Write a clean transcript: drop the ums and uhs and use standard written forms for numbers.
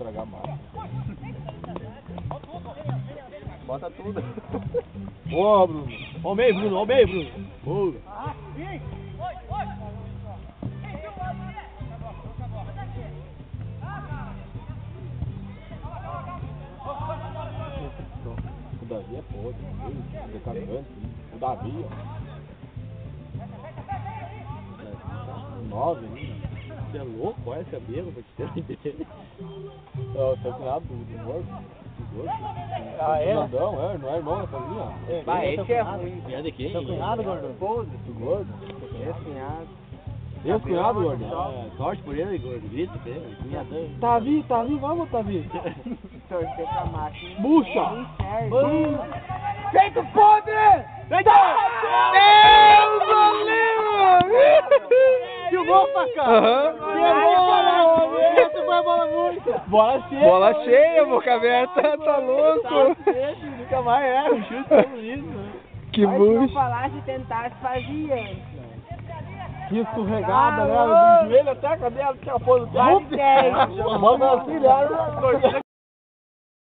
estragar a massa. Bota tudo. Boa, Bruno. Ó o meio, Bruno. Ó o meio, Bruno. Boa. O Davi é foda. O decatante. O Davi, ó. 9 ainda. Você é louco? Olha essa bêbada pra te ter dele. Ó, seu cunhado do gordo. Ah, é? Não, não é irmão da família? Esse é ruim. Cunhado de quem? Seu cunhado, gordo? Do gordo? Ex-cunhado. Ex-cunhado, gordo? Torce por ele, gordo. Grita pra ele. Cunhadão. Tavi, vamos, Tavi. Torcer pra máquina. Bucha! Feito podre! Feito! Deus, goleiro! Filmou, Facão? Essa foi a bola muito. Bola cheia! Bola cheia, boca aberta, tá louco? Nunca mais erra, o chute como isso. Que Mas se não bucha. falasse, tentasse, fazia. Que escorregada, né? Do joelho até a cadeira, que a pôr no pé. Quase 10. Manda assim, né?